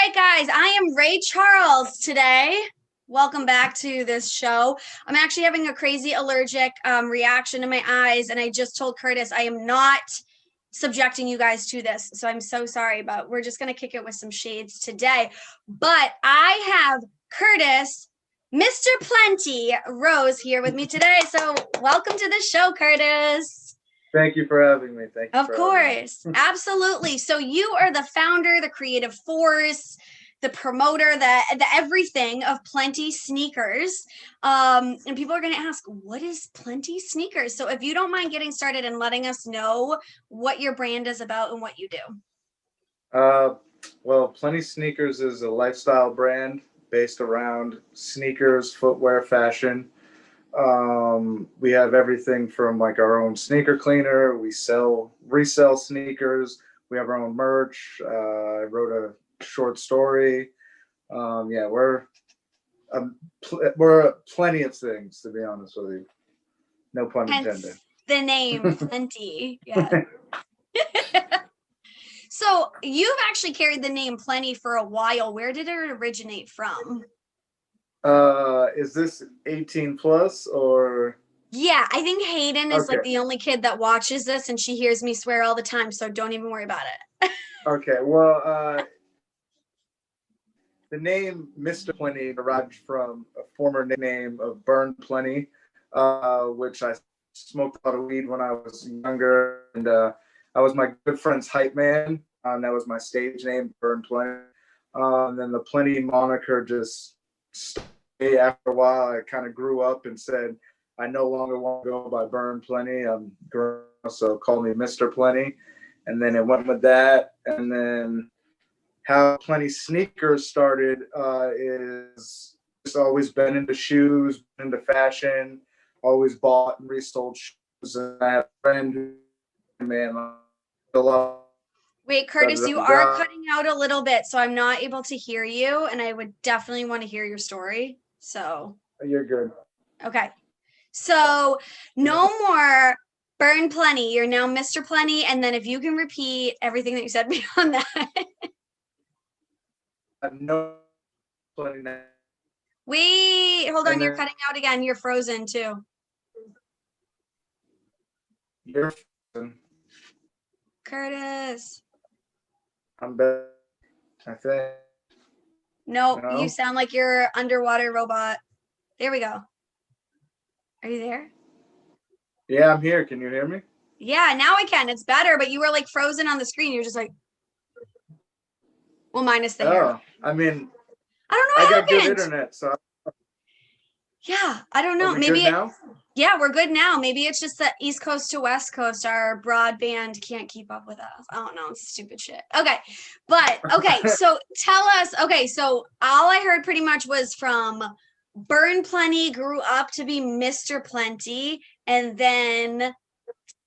right, guys, I am Ray Charles today. Welcome back to this show. I'm actually having a crazy allergic reaction to my eyes, and I just told Curtis I am not subjecting you guys to this. So I'm so sorry, but we're just going to kick it with some shades today. But I have Curtis, Mr. Plenty Rose here with me today. So welcome to the show, Curtis. Thank you for having me. Thank you. Of course. Absolutely. So you are the founder, the creative force, the promoter, the everything of Plenty Sneakers. And people are going to ask, what is Plenty Sneakers? So if you don't mind getting started and letting us know what your brand is about and what you do. Well, Plenty Sneakers is a lifestyle brand based around sneakers, footwear, fashion. We have everything from like our own sneaker cleaner. We resell sneakers. We have our own merch. I wrote a short story. Yeah, we're plenty of things, to be honest with you. No pun intended. Hence the name Plenty. Yeah. So you've actually carried the name Plenty for a while. Where did it originate from? Is this 18 plus or? Yeah, I think Hayden is like Okay. the only kid that watches this and she hears me swear all the time, so don't even worry about it. Okay, well, the name Mr. Plenty derived from a former nickname of Burn Plenty, which I smoked a lot of weed when I was younger, and I was my good friend's hype man. That was my stage name, Burn Plenty. And then the Plenty moniker just stayed. After a while, I kind of grew up and said, I no longer want to go by Burn Plenty. I'm grown, so call me Mr. Plenty. And then it went with that. And then how Plenty Sneakers started is just always been into shoes, into fashion, always bought and resold shoes. And I have a friend who, man, a lot. Wait, Curtis, you are cutting out a little bit, so I'm not able to hear you, and I would definitely want to hear your story. So You're good. Okay. So no more Burn Plenty. You're now Mr. Plenty, and then if you can repeat everything that you said beyond that. No Plenty. Wait, hold on, you're cutting out again. You're frozen too. You're frozen. Curtis. I'm back, I think. Nope, No? You sound like you're underwater robot. There we go. Are you there? Yeah, I'm here. Can you hear me? Yeah, now I can. It's better, but you were like frozen on the screen. You're just like, well, minus the hair. I mean, I don't know what I got happened. good internet, so. Yeah, I don't know. Are we Maybe good now? Yeah, we're good now. Maybe it's just that East Coast to West Coast, our broadband can't keep up with us. I don't know. It's stupid shit. Okay. But okay, so tell us, okay, so all I heard pretty much was from Burn Plenty grew up to be Mr. Plenty, and then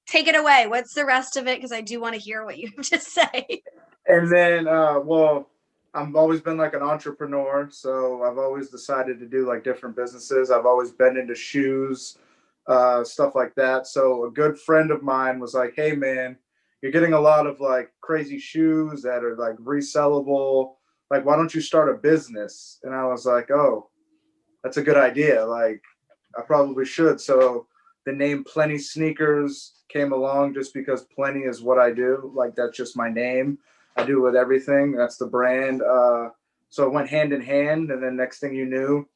take it away. What's the rest of it? Because I do want to hear what you have to say. And then, well, I've always been like an entrepreneur, so I've always decided to do like different businesses. I've always been into shoes, stuff like that. So a good friend of mine was like, hey man, you're getting a lot of like crazy shoes that are like resellable. Like, why don't you start a business? And I was like, oh, that's a good idea. Like, I probably should. So the name Plenty Sneakers came along just because Plenty is what I do. Like, that's just my name. I do with everything. That's the brand. So it went hand in hand. And then next thing you knew,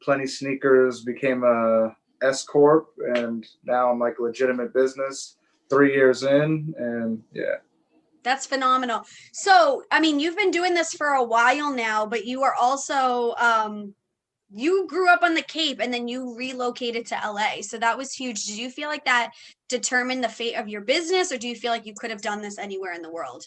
Plenty Sneakers became a S Corp. And now I'm like legitimate business 3 years in. And yeah. That's phenomenal. So, I mean, you've been doing this for a while now, but you are also, you grew up on the Cape and then you relocated to LA. So that was huge. Did you feel like that determined the fate of your business, or do you feel like you could have done this anywhere in the world?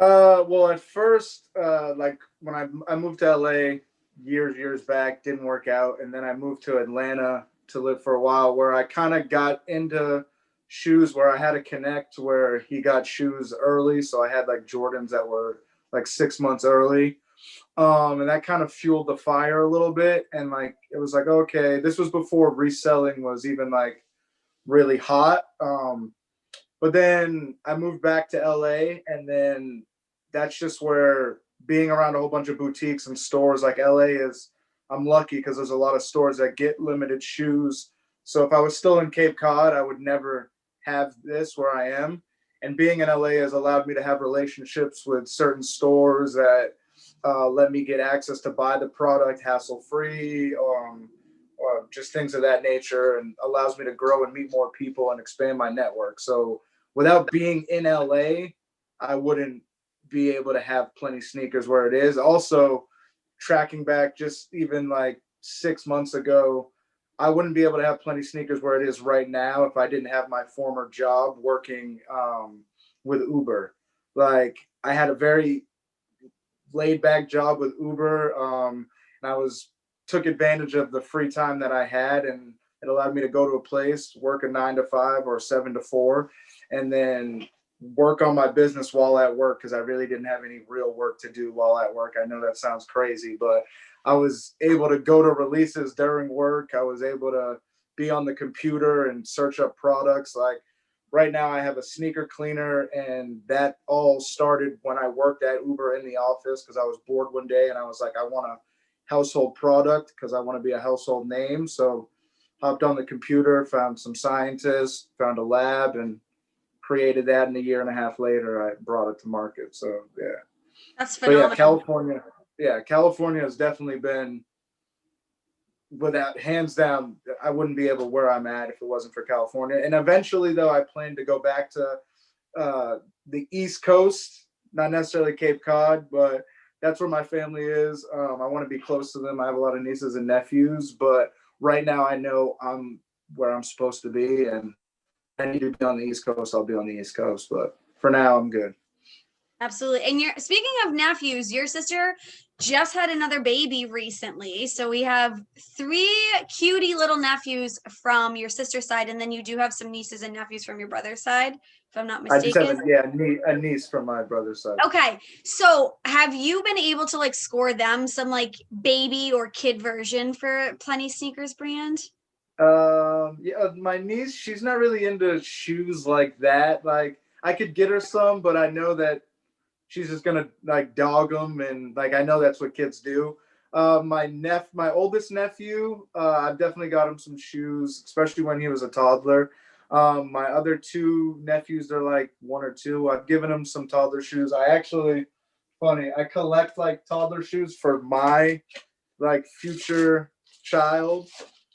Well, at first, like when I moved to LA years back, didn't work out, and then I moved to Atlanta to live for a while, where I kind of got into shoes, where I had a connect where he got shoes early, so I had like Jordans that were like 6 months early, and that kind of fueled the fire a little bit, and like it was like, okay, this was before reselling was even like really hot. But then I moved back to LA, and then that's just where being around a whole bunch of boutiques and stores, like LA is, I'm lucky because there's a lot of stores that get limited shoes. So if I was still in Cape Cod, I would never have this where I am. And being in LA has allowed me to have relationships with certain stores that let me get access to buy the product hassle free, or just things of that nature, and allows me to grow and meet more people and expand my network. So without being in LA, I wouldn't be able to have Plenty Sneakers where it is. Also, tracking back just even like 6 months ago, I wouldn't be able to have Plenty Sneakers where it is right now if I didn't have my former job working with Uber. Like, I had a very laid back job with Uber, and I took advantage of the free time that I had, and it allowed me to go to a place, work a 9 to 5 or 7 to 4, and then work on my business while at work, because I really didn't have any real work to do while at work. I know that sounds crazy, but I was able to go to releases during work. I was able to be on the computer and search up products. Like, right now I have a sneaker cleaner, and that all started when I worked at Uber in the office, because I was bored one day and I was like, I want a household product because I want to be a household name. So hopped on the computer, found some scientists, found a lab, and created that. And a year and a half later, I brought it to market. So yeah. That's But yeah, phenomenal. California has definitely been, without hands down, I wouldn't be able where I'm at if it wasn't for California. And eventually, though, I plan to go back to the East Coast, not necessarily Cape Cod, but that's where my family is. I want to be close to them. I have a lot of nieces and nephews, but right now I know I'm where I'm supposed to be, and I need to be on the East Coast. I'll be on the East Coast, but for now, I'm good. Absolutely. And you're speaking of nephews, your sister just had another baby recently. So we have three cutie little nephews from your sister's side, and then you do have some nieces and nephews from your brother's side, if I'm not I just have mistaken. a niece from my brother's side. Okay. So have you been able to like score them some like baby or kid version for Plenty Sneakers brand? Yeah, my niece, she's not really into shoes like that. Like, I could get her some, but I know that she's just gonna like dog them, and like I know that's what kids do. My oldest nephew, I've definitely got him some shoes, especially when he was a toddler. My other two nephews, they're like 1 or 2. I've given them some toddler shoes. I actually, funny, I collect like toddler shoes for my like future child.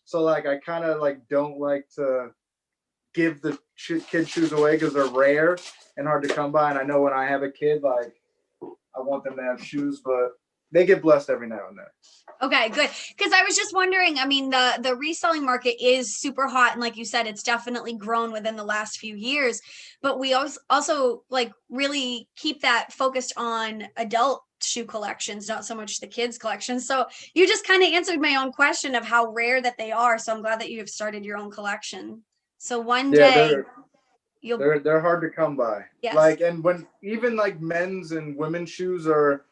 So like I kind of like don't like to give the kid shoes away because they're rare and hard to come by. And I know when I have a kid, like I want them to have shoes, but they get blessed every now and then. Okay, good. Because I was just wondering, I mean, the reselling market is super hot, and like you said, it's definitely grown within the last few years. But we also like really keep that focused on adult shoe collections, not so much the kids collections. So you just kind of answered my own question of how rare that they are. So I'm glad that you have started your own collection. So one Yeah, day you'll, they're hard to come by. yes. Like, and when even like men's and women's shoes are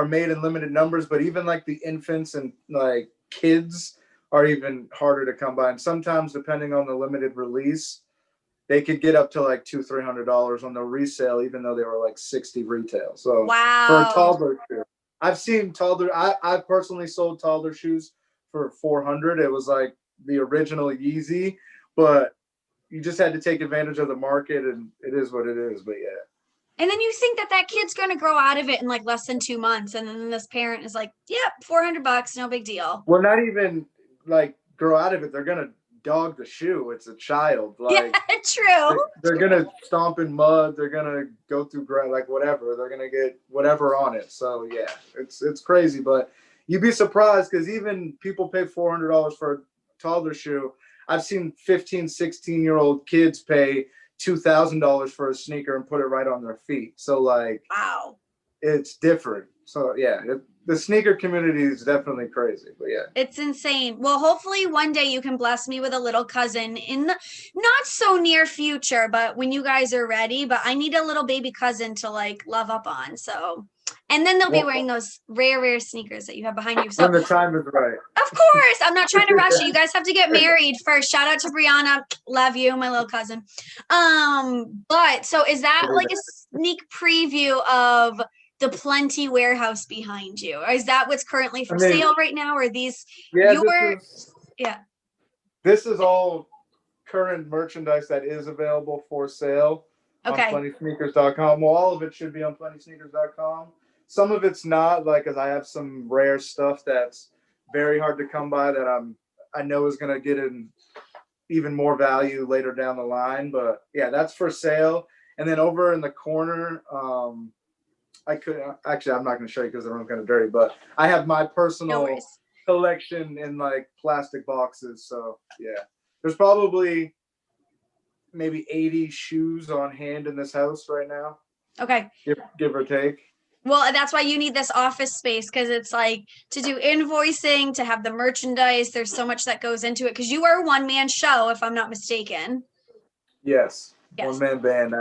made in limited numbers, but even like the infants and like kids are even harder to come by. And sometimes, depending on the limited release, they could get up to like $200-300 on the resale, even though they were like 60 retail. So for a Wow. toddler shoe, I've seen toddler. I personally sold toddler shoes for 400. It was like the original Yeezy, but you just had to take advantage of the market, and it is what it is. But yeah. And then you think that that kid's going to grow out of it in like less than 2 months. And then this parent is like, yep, $400, no big deal. Well, not even like grow out of it. They're gonna dog the shoe. It's a child. Yeah, Like true. they're gonna stomp in mud. They're gonna go through like whatever. They're gonna get whatever on it. So yeah, it's crazy. But you'd be surprised because even people pay $400 for a toddler shoe. I've seen 15, 16-year-old kids pay $2,000 for a sneaker and put it right on their feet. So like Wow. it's different. So yeah, the sneaker community is definitely crazy. But yeah. It's insane. Well, hopefully one day you can bless me with a little cousin in the not so near future, but when you guys are ready. But I need a little baby cousin to like love up on. So, and then they'll be wearing Well, those rare sneakers that you have behind you. So, when the time is right. of course, I'm not trying to rush it. You guys have to get married first. Shout out to Brianna. Love you, my little cousin. But so is that like a sneak preview of the Plenty warehouse behind you. Is that what's currently for I mean, sale right now? Or these yeah, your yeah. this is all current merchandise that is available for sale on Okay. PlentySneakers.com. Well, all of it should be on PlentySneakers.com. Some of it's not, like, cause I have some rare stuff that's very hard to come by that I know is gonna get in even more value later down the line. But yeah, that's for sale. And then over in the corner, I could actually, I'm not going to show you because the room's kind of dirty, but I have my No personal worries. collection in like plastic boxes. So yeah, there's probably maybe 80 shoes on hand in this house right now, Okay. give or take. Well, that's why you need this office space, because it's like to do invoicing, to have the merchandise. There's so much that goes into it, because you are a one-man show, if I'm not mistaken. Yes, one Yes. man band.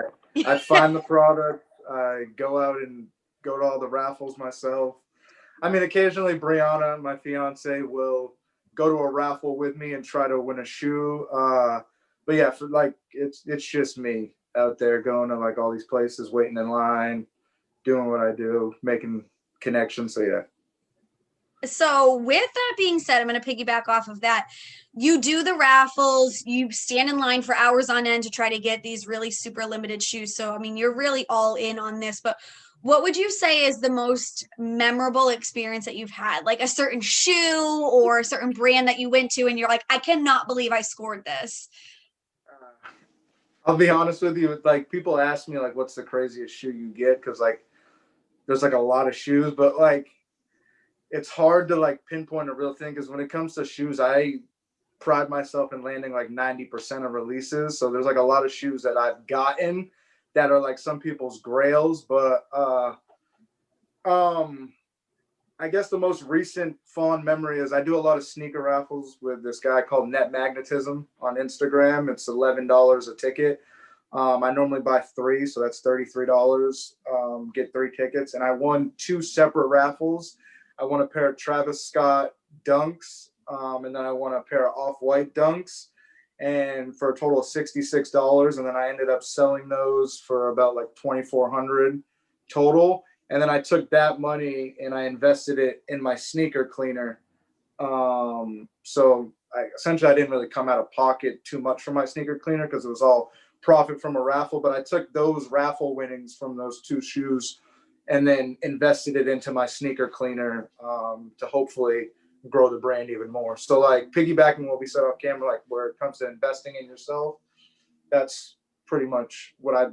I find the product. I go out and go to all the raffles myself. I mean, occasionally Brianna, my fiance, will go to a raffle with me and try to win a shoe. But yeah, for like it's just me out there going to like all these places, waiting in line, doing what I do, making connections. So yeah. So with that being said, I'm going to piggyback off of that. You do the raffles, you stand in line for hours on end to try to get these really super limited shoes. So, I mean, you're really all in on this, but what would you say is the most memorable experience that you've had? Like a certain shoe or a certain brand that you went to and you're like, I cannot believe I scored this. I'll be honest with you. Like people ask me like, what's the craziest shoe you get? Because like there's like a lot of shoes, but like it's hard to like pinpoint a real thing because when it comes to shoes, I pride myself in landing like 90% of releases. So there's like a lot of shoes that I've gotten that are like some people's grails, but um I guess the most recent fond memory is I do a lot of sneaker raffles with this guy called Net Magnetism on Instagram. It's $11 a ticket. I normally buy three, so that's $33. Get three tickets, and I won two separate raffles. I won a pair of Travis Scott Dunks, and then I won a pair of Off-White Dunks, and for a total of $66. And then I ended up selling those for about like 2,400 total. And then I took that money and I invested it in my sneaker cleaner. So essentially I didn't really come out of pocket too much for my sneaker cleaner because it was all profit from a raffle. But I took those raffle winnings from those two shoes and then invested it into my sneaker cleaner to hopefully grow the brand even more. So like piggybacking what we said off camera, like where it comes to investing in yourself, that's pretty much what I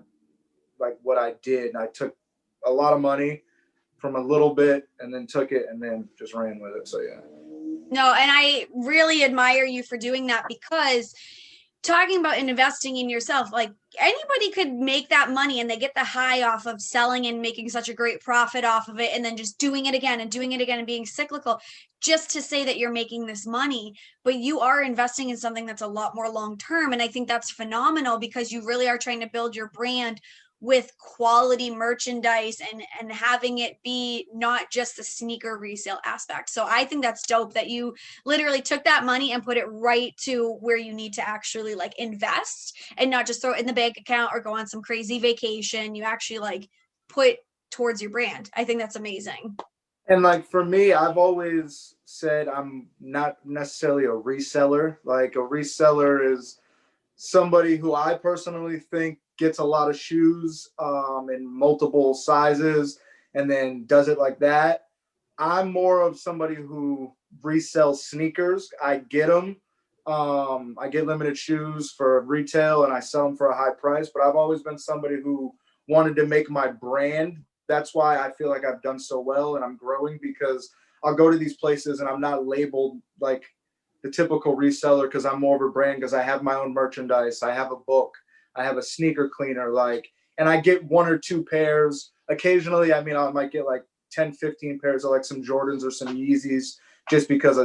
did. And I took a lot of money from a little bit and then took it and then just ran with it. So yeah. No, and I really admire you for doing that, because talking about investing in yourself, like anybody could make that money and they get the high off of selling and making such a great profit off of it and then just doing it again and doing it again and being cyclical just to say that you're making this money. But you are investing in something that's a lot more long term, and I think that's phenomenal because you really are trying to build your brand with quality merchandise and having it be not just the sneaker resale aspect. So I think that's dope that you literally took that money and put it right to where you need to actually like invest and not just throw it in the bank account or go on some crazy vacation. You actually like put towards your brand. I think that's amazing. And like for me, I've always said I'm not necessarily a reseller. Like a reseller is somebody who I personally think gets a lot of shoes in multiple sizes and then does it like that. I'm more of somebody who resells sneakers. I get them. I get limited shoes for retail and I sell them for a high price. But I've always been somebody who wanted to make my brand. That's why I feel like I've done so well and I'm growing because I'll go to these places and I'm not labeled like the typical reseller because I'm more of a brand because I have my own merchandise. I have a book. I have a sneaker cleaner. Like, and I get one or two pairs. Occasionally, I mean, I might get like 10, 15 pairs of like some Jordans or some Yeezys just because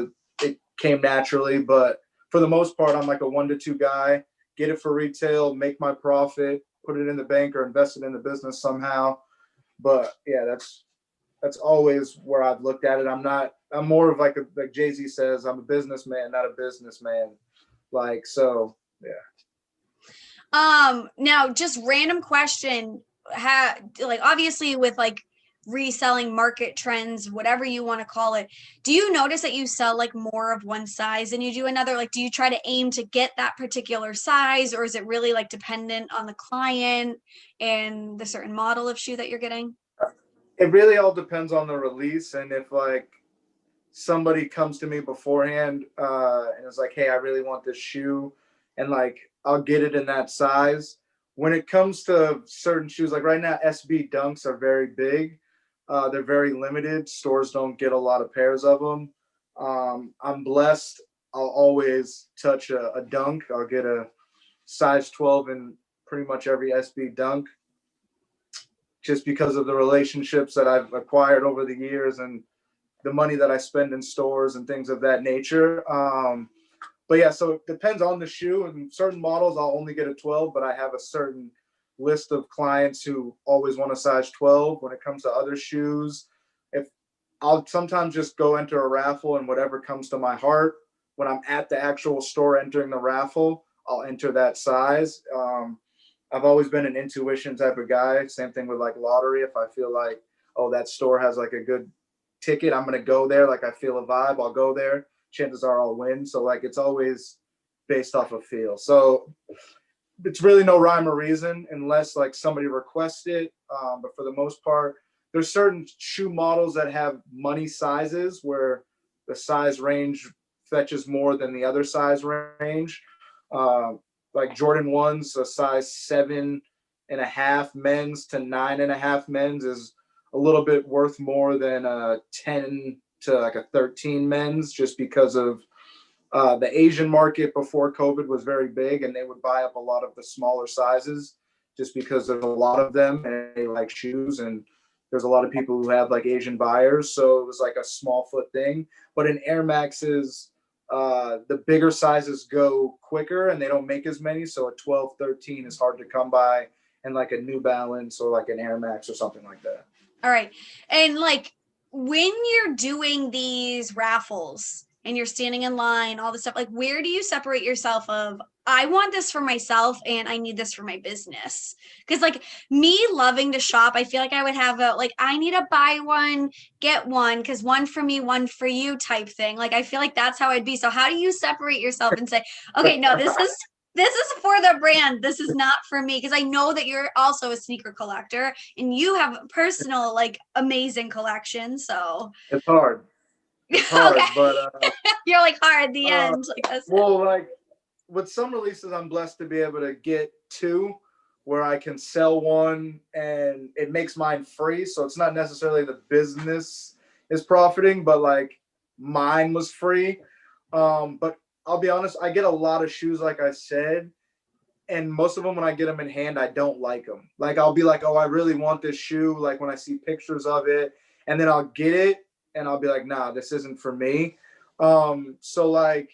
it came naturally. But for the most part, I'm like a 1 to 2 guy. Get it for retail, make my profit, put it in the bank or invest it in the business somehow. But yeah, that's always where I've looked at it. I'm more of like Jay-Z says, I'm a businessman, not a businessman. Like, so yeah. Now just random question. Like obviously with like reselling, market trends, whatever you want to call it, do you notice that you sell like more of one size and you do another? Like, do you try to aim to get that particular size, or is it really like dependent on the client and the certain model of shoe that you're getting? It really all depends on the release, and if like somebody comes to me beforehand and is like, "Hey, I really want this shoe," and like I'll get it in that size. When it comes to certain shoes, like right now, SB Dunks are very big. They're very limited. Stores don't get a lot of pairs of them. I'm blessed. I'll always touch a dunk. I'll get a size 12 in pretty much every SB Dunk, just because of the relationships that I've acquired over the years and the money that I spend in stores and things of that nature. But yeah, so it depends on the shoe. And certain models, I'll only get a 12, but I have a certain list of clients who always want a size 12. When it comes to other shoes, if I'll sometimes just go enter a raffle and whatever comes to my heart, when I'm at the actual store entering the raffle, I'll enter that size. I've always been an intuition type of guy. Same thing with like lottery. If I feel like, oh, that store has like a good ticket, I'm gonna go there. Like I feel a vibe, I'll go there. Chances are I'll win. So like it's always based off of feel. So it's really no rhyme or reason unless like somebody requests it. But for the most part, there's certain shoe models that have money sizes where the size range fetches more than the other size range. Uh, like Jordan 1's a size 7.5 men's to 9.5 men's is a little bit worth more than a 10 to like a 13 men's, just because of the Asian market before COVID was very big, and they would buy up a lot of the smaller sizes just because there's a lot of them and they like shoes, and there's a lot of people who have like Asian buyers. So it was like a small foot thing. But in Air Maxes, the bigger sizes go quicker and they don't make as many. So a 12, 13 is hard to come by, and like a New Balance or like an Air Max or something like that. All right. And like when you're doing these raffles and you're standing in line, all this stuff, like where do you separate yourself of I want this for myself and I need this for my business? Because like me loving to shop, I feel like I would have a like I need to buy one, get one, because one for me, one for you type thing. Like I feel like that's how I'd be. So how do you separate yourself and say, okay, no, this is for the brand. This is not for me. Because I know that you're also a sneaker collector and you have a personal, like, amazing collection. So It's hard. It's hard, okay. but You're like hard at the uh, end. Like that's it. well, like with some releases, I'm blessed to be able to get two where I can sell one and it makes mine free. So it's not necessarily the business is profiting, but like mine was free. But I'll be honest, I get a lot of shoes, like I said, and most of them, when I get them in hand, I don't like them. Like I'll be like, oh, I really want this shoe. Like when I see pictures of it, and then I'll get it and I'll be like, nah, this isn't for me. So like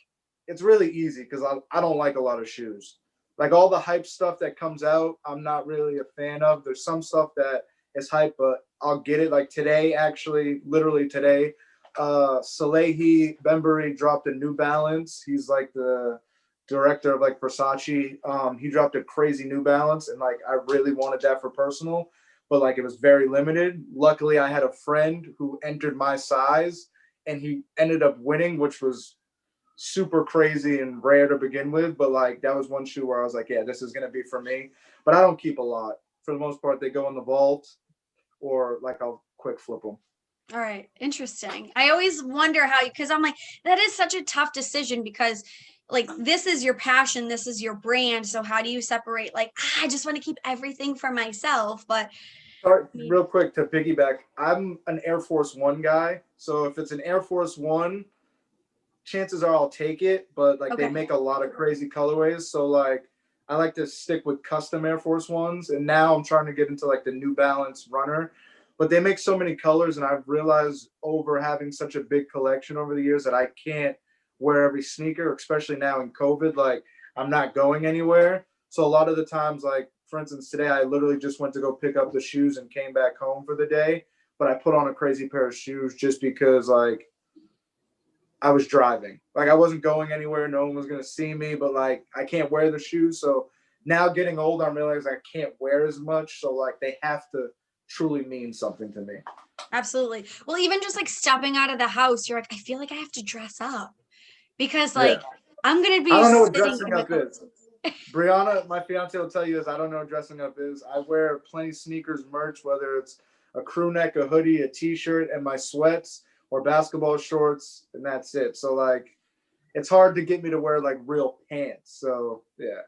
it's really easy because I don't like a lot of shoes. Like all the hype stuff that comes out, I'm not really a fan of. There's some stuff that is hype, but I'll get it. Like today, actually, literally today, Salehi Bembury dropped a New Balance. He's like the director of like Versace. He dropped a crazy New Balance, and like I really wanted that for personal, but like it was very limited. Luckily, I had a friend who entered my size, and he ended up winning, which was super crazy and rare to begin with. But like that was one shoe where I was like, yeah, this is gonna be for me. But I don't keep a lot. For the most part, they go in the vault, or like I'll quick flip them. All right. Interesting. I always wonder how, because I'm like, that is such a tough decision because like this is your passion, this is your brand. So how do you separate like, I just want to keep everything for myself, but Sorry, I mean, real quick to piggyback. I'm an Air Force One guy, so if it's an Air Force One, chances are I'll take it. But like they okay. make a lot of crazy colorways, so like I like to stick with custom Air Force Ones. And now I'm trying to get into like the New Balance Runner, but they make so many colors, and I've realized over having such a big collection over the years that I can't wear every sneaker, especially now in COVID. Like I'm not going anywhere, so a lot of the times, like for instance, today I literally just went to go pick up the shoes and came back home for the day. But I put on a crazy pair of shoes just because like I was driving. Like I wasn't going anywhere. No one was gonna see me, but like I can't wear the shoes. So now getting old, I'm realizing I can't wear as much. So like they have to truly means something to me. Absolutely. Well, even just like stepping out of the house, you're like, I feel like I have to dress up because like Yeah. I'm gonna I be don't know what sitting in dressing my up is. Brianna, my fiance, will tell you is I don't know what dressing up is. I wear plenty sneakers merch, whether it's a crew neck, a hoodie, a t-shirt, and my sweats or basketball shorts, and that's it. So like, it's hard to get me to wear like real pants. So yeah.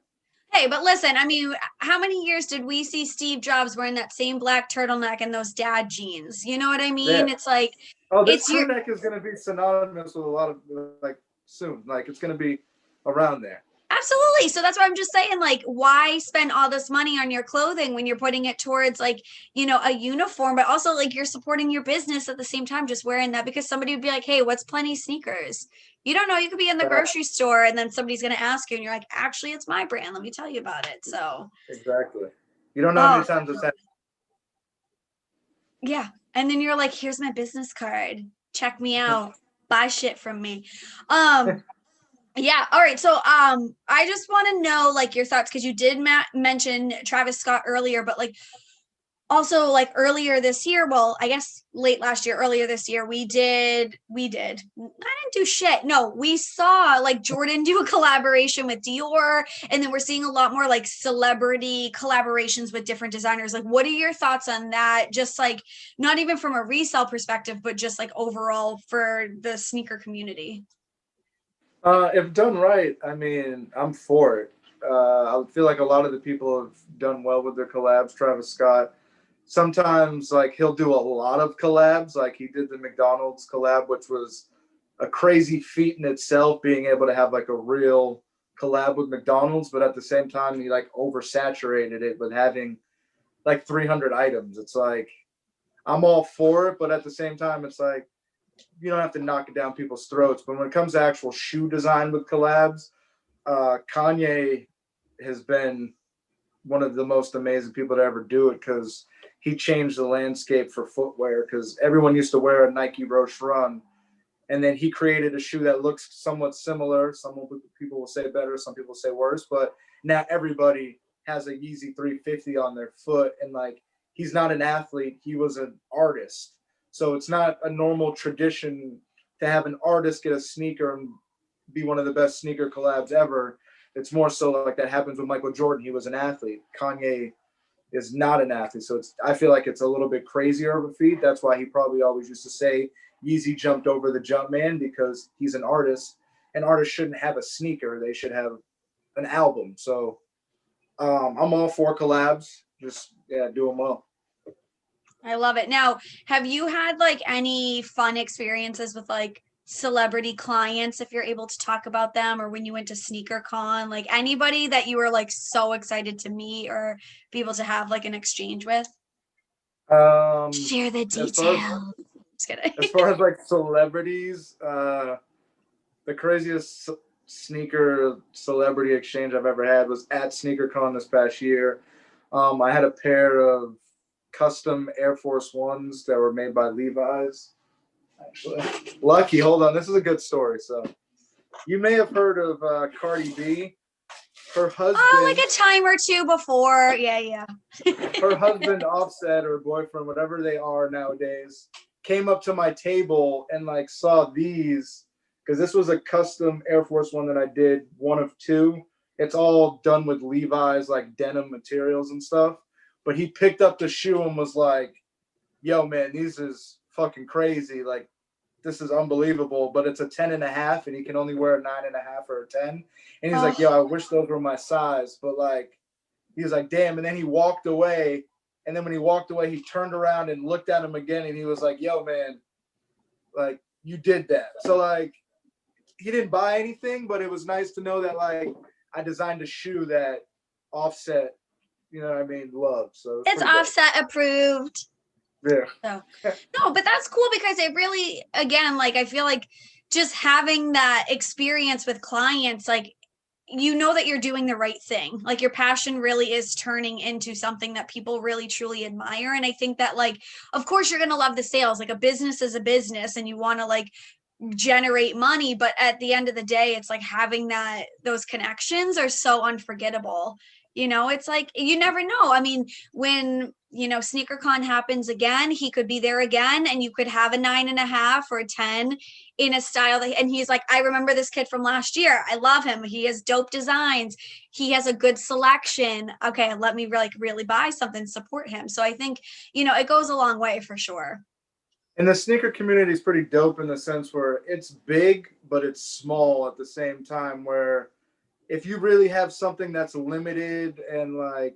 Hey, but listen, I mean, how many years did we see Steve Jobs wearing that same black turtleneck and those dad jeans? You know what I Yeah. mean? It's like, Oh, this it's crew your, neck is going to be synonymous with a lot of like soon. Like it's going to be around there. absolutely. So that's why I'm just saying, like, why spend all this money on your clothing when you're putting it towards like, you know, a uniform, but also like you're supporting your business at the same time, just wearing that because somebody would be like, hey, what's Plenty sneakers? You don't know, you could be in the That, grocery store and then somebody's going to ask you and you're like, actually, it's my brand. Let me tell you about it. So, exactly. You don't know how oh, many times it's happened. yeah. And then you're like, here's my business card. Check me out. Buy shit from me. Um, yeah. All right. So, I just want to know like your thoughts because you did mention Travis Scott earlier, but like also like earlier this year, well, I guess late last year, earlier this year, I didn't do shit. No, we saw like Jordan do a collaboration with Dior, and then we're seeing a lot more like celebrity collaborations with different designers. Like, what are your thoughts on that? Just like not even from a resale perspective, but just like overall for the sneaker community. If done right, I mean, I'm for it. I feel like a lot of the people have done well with their collabs. Travis Scott, sometimes like he'll do a lot of collabs, like he did the McDonald's collab, which was a crazy feat in itself, being able to have like a real collab with McDonald's, but at the same time, he like oversaturated it with having like 300 items. It's like I'm all for it, but at the same time, it's like you don't have to knock it down people's throats. But when it comes to actual shoe design with collabs, Kanye has been one of the most amazing people to ever do it because he changed the landscape for footwear because everyone used to wear a Nike Roche Run. And then he created a shoe that looks somewhat similar. Some people will say better, some people say worse, but now everybody has a Yeezy 350 on their foot. And like, he's not an athlete, he was an artist. So it's not a normal tradition to have an artist get a sneaker and be one of the best sneaker collabs ever. It's more so like that happens with Michael Jordan. He was an athlete. Kanye is not an athlete. So I feel like it's a little bit crazier of a feat. That's why he probably always used to say Yeezy jumped over the jump man because he's an artist and artists shouldn't have a sneaker. They should have an album. So I'm all for collabs. Just, yeah, do them well. I love it. Now, have you had like any fun experiences with like celebrity clients, if you're able to talk about them, or when you went to sneaker con, like anybody that you were like so excited to meet or be able to have like an exchange with? Share the As far as details. Just kidding. like celebrities, the craziest sneaker celebrity exchange I've ever had was at SneakerCon this past year. I had a pair of custom Air Force Ones that were made by Levi's. Actually, lucky. Hold on, this is a good story. So, you may have heard of Cardi B. Her husband, Oh, like a time or two before. Yeah. her husband Offset or boyfriend, whatever they are nowadays, came up to my table and like saw these because this was a custom Air Force One that I did, one of two. It's all done with Levi's like denim materials and stuff. But he picked up the shoe and was like, "Yo, man, these is fucking crazy. Like, this is unbelievable." But it's a 10.5, and he can only wear a 9.5 or a 10. And he's like, "Yo, I wish those were my size." But like, he was like, "Damn." And then he walked away. And then when he walked away, he turned around and looked at him again. And he was like, "Yo, man, like, you did that." So like, he didn't buy anything, but it was nice to know that like I designed a shoe that Offset, you know what I mean, loves. So It's Offset approved. yeah. So no, but that's cool because it really, again, like I feel like just having that experience with clients, like you know that you're doing the right thing. Like your passion really is turning into something that people really truly admire. And I think that like, of course you're gonna love the sales. Like a business is a business and you want to like generate money, but at the end of the day, it's like having those connections are so unforgettable. You know, it's like, you never know. I mean, when, you know, SneakerCon happens again, he could be there again, and you could have a 9.5 or a 10 in a style that, and he's like, I remember this kid from last year. I love him. He has dope designs. He has a good selection. Okay, let me really buy something, support him. So I think, you know, it goes a long way for sure. And the sneaker community is pretty dope in the sense where it's big, but it's small at the same time, where if you really have something that's limited and like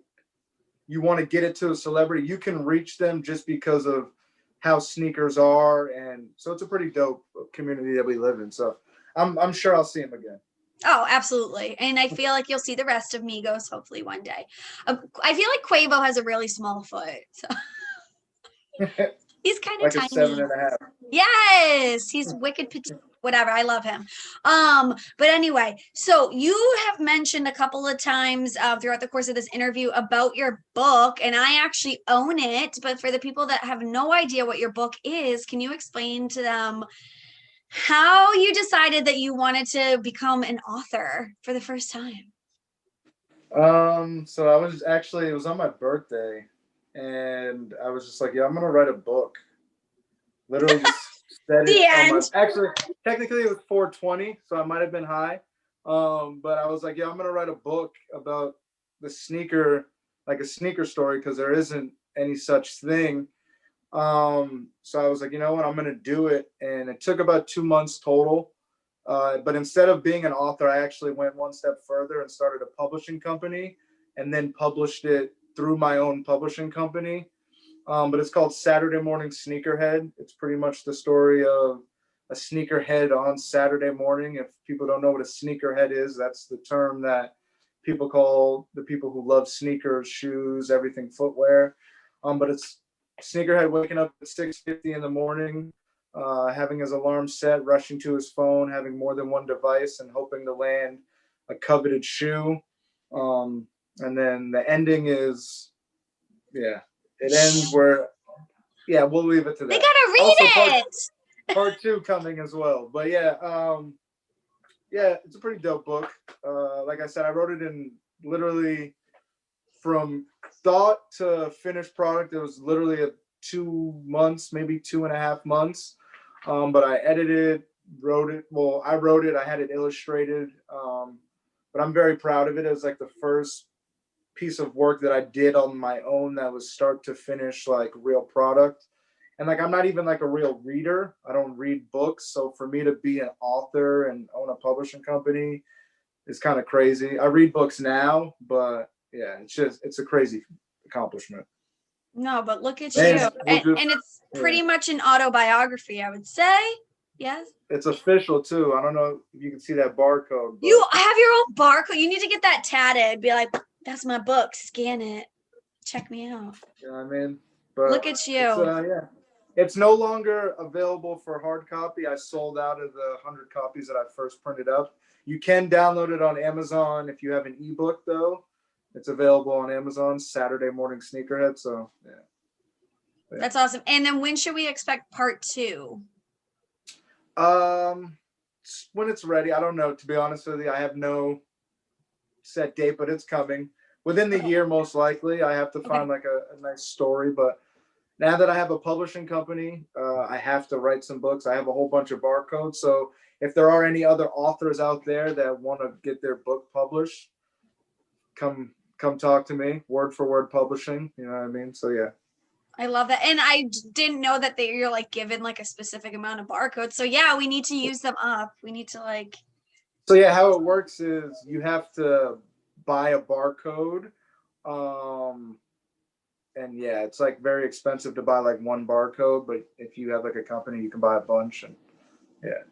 you want to get it to a celebrity, you can reach them just because of how sneakers are. And so it's a pretty dope community that we live in. So I'm sure I'll see him again. Oh, absolutely. And I feel like you'll see the rest of Migos hopefully one day. I feel like Quavo has a really small foot. So he's kind of Like a tiny. 7.5. Yes, he's wicked petite. Whatever, I love him. But anyway, so you have mentioned a couple of times throughout the course of this interview about your book, and I actually own it. But for the people that have no idea what your book is, can you explain to them how you decided that you wanted to become an author for the first time? So I was actually, it was on my birthday, and I was just like, yeah, I'm gonna write a book. Literally just said The it on my, end. actually technically it was 420, so I might have been high. But I was like, yeah, I'm gonna write a book about the sneaker, like a sneaker story, because there isn't any such thing. So I was like, you know what, I'm gonna do it. And it took about 2 months total. But instead of being an author, I actually went one step further and started a publishing company and then published it through my own publishing company. But it's called Saturday Morning Sneakerhead. It's pretty much the story of a sneakerhead on Saturday morning. If people don't know what a sneakerhead is, that's the term that people call the people who love sneakers, shoes, everything footwear. But it's sneakerhead waking up at 6:50 in the morning, having his alarm set, rushing to his phone, having more than one device, and hoping to land a coveted shoe. And then the ending is, yeah, it ends where, yeah, we'll leave it to They that. gotta Also, read it. part two coming as well. But yeah, yeah, it's a pretty dope book. Like I said, I wrote it in literally from thought to finished product. It was literally 2 months, maybe 2.5 months. But I edited, wrote it. Well, I wrote it. I had it illustrated. But I'm very proud of it. It was like the first piece of work that I did on my own that was start to finish, like real product. And like I'm not even like a real reader. I don't read books. So for me to be an author and own a publishing company is kind of crazy. I read books now, but yeah, it's a crazy accomplishment. No, but look at And you. we'll just, And it's yeah, pretty much an autobiography, I would say. Yes. it's official too. I don't know if you can see that barcode, You but have your own barcode. You need to get that tatted. Be like, that's my book. Scan it. Check me out. you know what I mean? But Look at it's you. yeah. It's no longer available for hard copy. I sold out of the 100 copies that I first printed up. You can download it on Amazon if you have an ebook, though. It's available on Amazon, Saturday Morning Sneakerhead. So, yeah. That's awesome. And then when should we expect part two? Um, when it's ready, I don't know. To be honest with you, I have no set date, but it's coming within the year, most likely. I have to find like a nice story, but now that I have a publishing company, I have to write some books. I have a whole bunch of barcodes. So if there are any other authors out there that want to get their book published, come talk to me. Word for word publishing. You know what I mean? So yeah. I love that. And I didn't know that you're like given like a specific amount of barcodes. So yeah, we need to use them up. We need to like. So yeah, how it works is you have to buy a barcode. And yeah, it's like very expensive to buy like one barcode, but if you have like a company, you can buy a bunch. And yeah.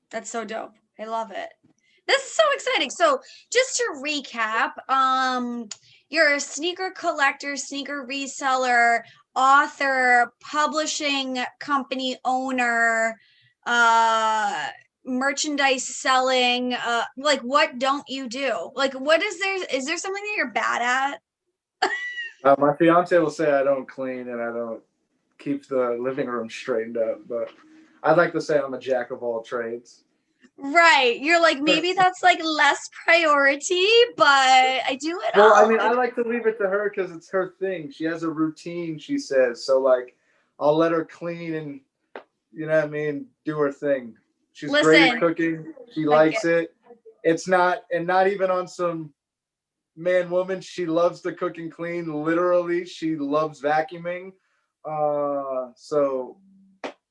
That's so dope. I love it. This is so exciting. So just to recap, you're a sneaker collector, sneaker reseller, author, publishing company owner, merchandise selling. Like what don't you do? Like what is there something that you're bad at? My fiance will say I don't clean and I don't keep the living room straightened up, but I'd like to say I'm a jack of all trades. Right. You're like, maybe that's like less priority, but I do it Well, I all. mean, I like to leave it to her because it's her thing. She has a routine, she says. So, like, I'll let her clean and, you know what I mean, do her thing. She's great at Listen, cooking. She like, likes it. It's not, and not even on some man woman. She loves to cook and clean. Literally, she loves vacuuming. So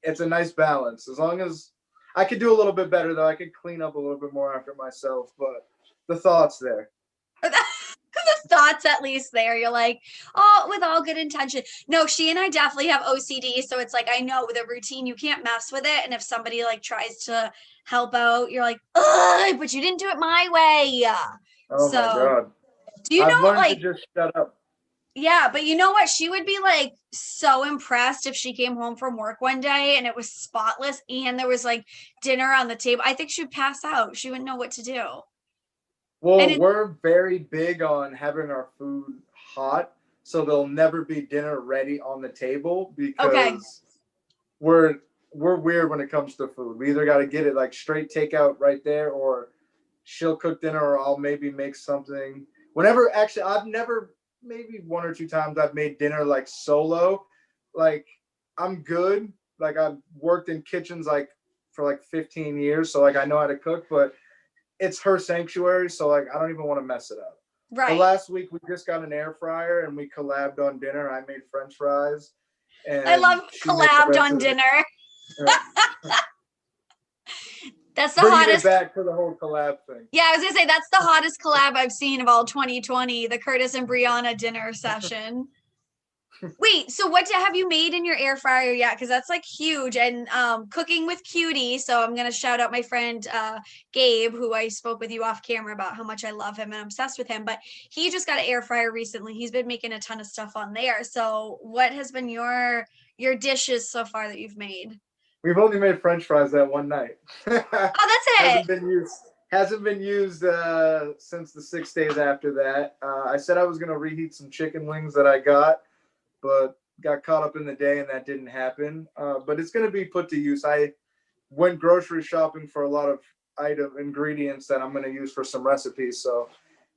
it's a nice balance. As long as I could do a little bit better, though, I could clean up a little bit more after myself. But the thought's there. the thoughts at least there. You're like, oh, with all good intention. No, she and I definitely have OCD. So it's like, I know with a routine, you can't mess with it. And if somebody like tries to help out, you're like, ugh, but you didn't do it my way. Oh my So God. do you I've know, learned to like, just shut up. yeah, but you know what? She would be like so impressed if she came home from work one day and it was spotless and there was like dinner on the table. I think she'd pass out. She wouldn't know what to do. And Well, it, we're very big on having our food hot, so there'll never be dinner ready on the table okay. because we're we're weird when it comes to food. We either got to get it like straight takeout right there, or she'll cook dinner, or I'll maybe make something. Whenever actually, I've never maybe one or two times I've made dinner like solo. Like I'm good. Like I've worked in kitchens like for like 15 years, so like I know how to cook, but it's her sanctuary, so like I don't even want to mess it up. But Right. last week we just got an air fryer and we collabed on dinner. I made French fries, I and love she made the collabed rest on of it. dinner. That's the Bringing it hottest. back to the whole collab thing. Yeah, I was gonna say that's the hottest collab I've seen of all 2020, the Curtis and Brianna dinner session. Wait, so what have you made in your air fryer yet? Because that's like huge. And cooking with Cutie. So I'm gonna shout out my friend Gabe, who I spoke with you off camera about how much I love him and I'm obsessed with him. But he just got an air fryer recently. He's been making a ton of stuff on there. So what has been your dishes so far that you've made? We've only made French fries that one night. Oh, that's it. Hasn't been used. Hasn't been used since the 6 days after that. I said I was gonna reheat some chicken wings that I got, but got caught up in the day and that didn't happen. But it's gonna be put to use. I went grocery shopping for a lot of item ingredients that I'm gonna use for some recipes. So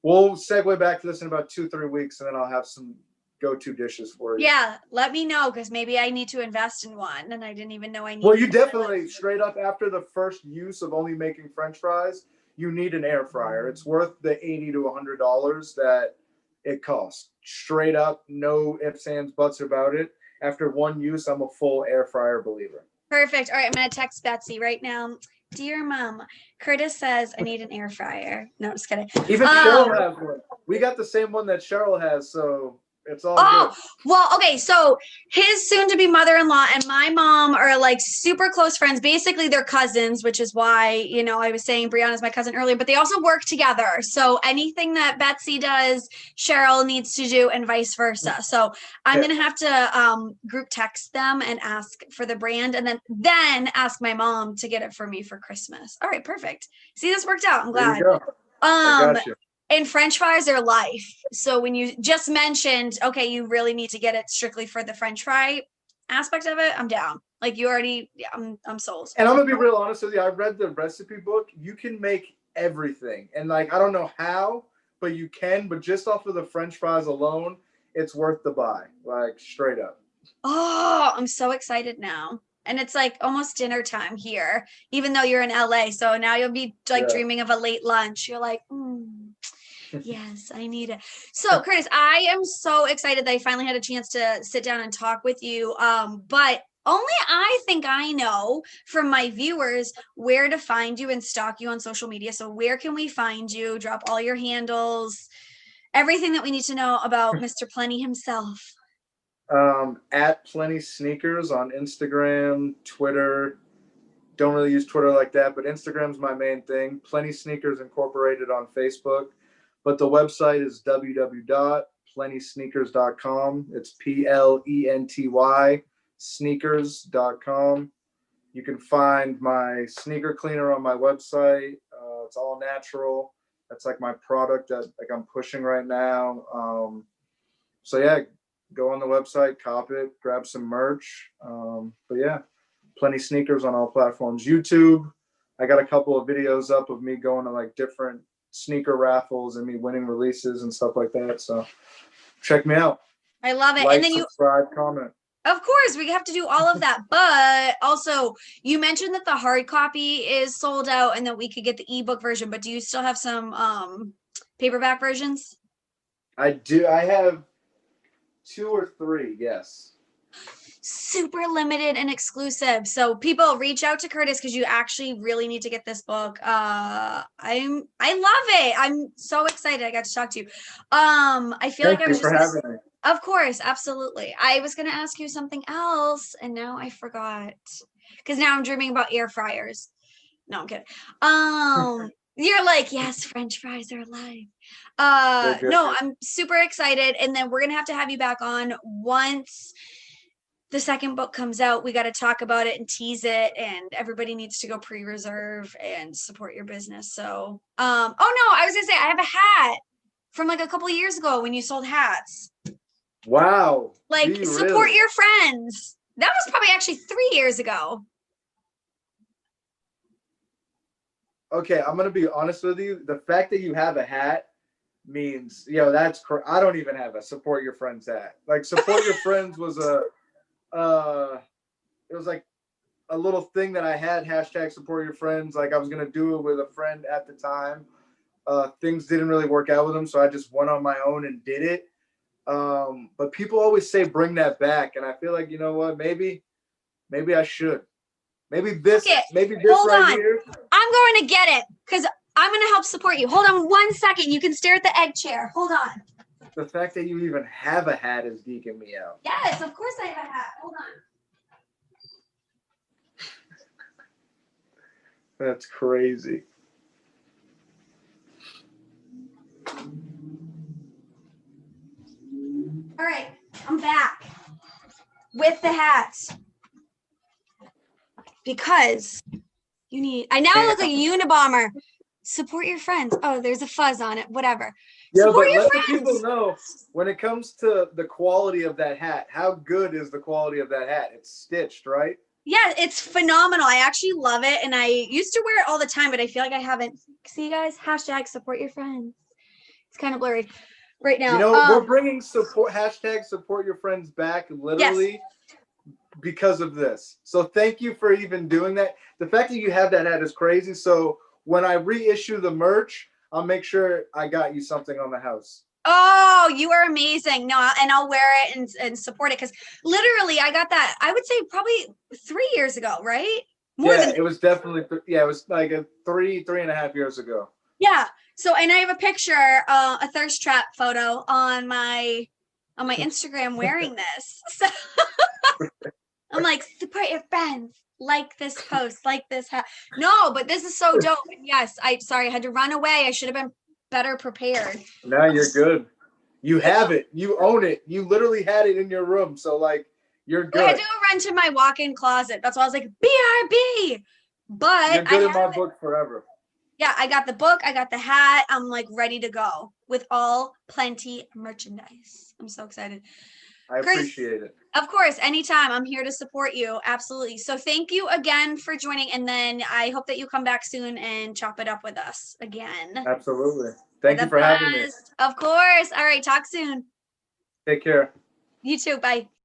we'll segue back to this in about 2-3 weeks, and then I'll have some go-to dishes for you. Yeah, let me know because maybe I need to invest in one and I didn't even know I Well, needed you one. definitely straight up after the first use of only making French fries, you need an air fryer. It's worth the $80 to $100 that it costs. Straight up, no ifs, ands, buts about it. After one use, I'm a full air fryer believer. Perfect. All right, I'm gonna text Betsy right now. Dear mom, Curtis says I need an air fryer. No, just kidding. Even Um, Cheryl has one. We got the same one that Cheryl has, so it's all Oh, good. well, okay. So his soon to be mother in law and my mom are like super close friends. Basically, they're cousins, which is why, I was saying Brianna's my cousin earlier, but they also work together. So anything that Betsy does, Cheryl needs to do, and vice versa. So I'm Yeah. going to have to group text them and ask for the brand and then ask my mom to get it for me for Christmas. All right, perfect. See, this worked out. I'm There you glad. go. I Um, got you. and French fries are life. So when you just mentioned, okay, you really need to get it strictly for the French fry aspect of it, I'm down. Like you already, yeah, I'm sold. And I'm gonna be real honest with you. I read the recipe book. You can make everything, and like I don't know how, but you can. But just off of the French fries alone, it's worth the buy. Like straight up. Oh, I'm so excited now. And it's like almost dinner time here, even though you're in LA. So now you'll be like Yeah. dreaming of a late lunch. You're like, yes, I need it. So, Curtis, I am so excited that I finally had a chance to sit down and talk with you. But only I think I know from my viewers where to find you and stalk you on social media. So, where can we find you? Drop all your handles, everything that we need to know about Mr. Plenty himself. At Plenty Sneakers on Instagram, Twitter. Don't really use Twitter like that, but Instagram's my main thing. Plenty Sneakers Incorporated on Facebook. But the website is www.plentysneakers.com. It's PLENTY sneakers.com. You can find my sneaker cleaner on my website. It's all natural. That's like my product that like I'm pushing right now. So yeah, go on the website, cop it, grab some merch. But yeah, Plenty Sneakers on all platforms. YouTube. I got a couple of videos up of me going to like different sneaker raffles and me winning releases and stuff like that. So check me out. I love it. Like, And then subscribe, comment. of course, we have to do all of that. But also, you mentioned that the hard copy is sold out and that we could get the ebook version, but do you still have some paperback versions? I do. I have 2 or 3. Yes. Super limited and exclusive. So people reach out to Curtis because you actually really need to get this book. I love it. I'm so excited I got to talk to you. I feel Thank like I you was for just having me. of course, absolutely. I was gonna ask you something else and now I forgot. Because now I'm dreaming about air fryers. No, I'm kidding. You're like, yes, French fries are alive. They're good. No, I'm super excited. And then we're gonna have to have you back on once the second book comes out. We got to talk about it and tease it, and everybody needs to go pre-reserve and support your business. So oh no, I was gonna say I have a hat from like a couple of years ago when you sold hats. Wow. Like, support really? your friends. That was probably actually 3 years ago. Okay, I'm gonna be honest with you. The fact that you have a hat means, that's I don't even have a support your friends hat. Like, support your friends was it was like a little thing that I had, hashtag support your friends. Like, I was gonna do it with a friend at the time. Things didn't really work out with him, so I just went on my own and did it. But people always say bring that back, and I feel like, you know what, maybe I should. Maybe this Hold right on. here. I'm going to get it because I'm going to help support you. Hold on 1 second. You can stare at the egg chair. Hold on. The fact that you even have a hat is geeking me out. Yes, of course I have a hat. Hold on. That's crazy. All right, I'm back with the hats because I now look like a Unabomber. Support your friends. Oh, there's a fuzz on it. Whatever. Yeah, support but your let friends. the people know, when it comes to the quality of that hat, how good is the quality of that hat? It's stitched, right? Yeah, it's phenomenal. I actually love it. And I used to wear it all the time, but I feel like I haven't. See, guys, hashtag support your friends. It's kind of blurry right now. We're bringing hashtag support your friends back literally because of this. So thank you for even doing that. The fact that you have that hat is crazy. So when I reissue the merch, I'll make sure I got you something on the house. Oh, you are amazing. No, and I'll wear it and support it because literally I got that, I would say probably 3 years ago, right? It was definitely, it was like a 3.5 years ago. Yeah. So, and I have a picture, a thirst trap photo on my Instagram wearing this. So I'm like, support your friends, like this post, like this hat. No, but this is so dope. And yes, I had to run away. I should have been better prepared. No, you're good. You have it. You own it. You literally had it in your room. So like, you're good. I had to go run to my walk-in closet. That's why I was like, BRB. But you're good in my book forever. Yeah, I got the book. I got the hat. I'm like ready to go with plenty of merchandise. I'm so excited. I appreciate it. Of course, anytime. I'm here to support you. Absolutely. So thank you again for joining. And then I hope that you come back soon and chop it up with us again. Absolutely. Thank you for having me. Of course. All right. Talk soon. Take care. You too. Bye.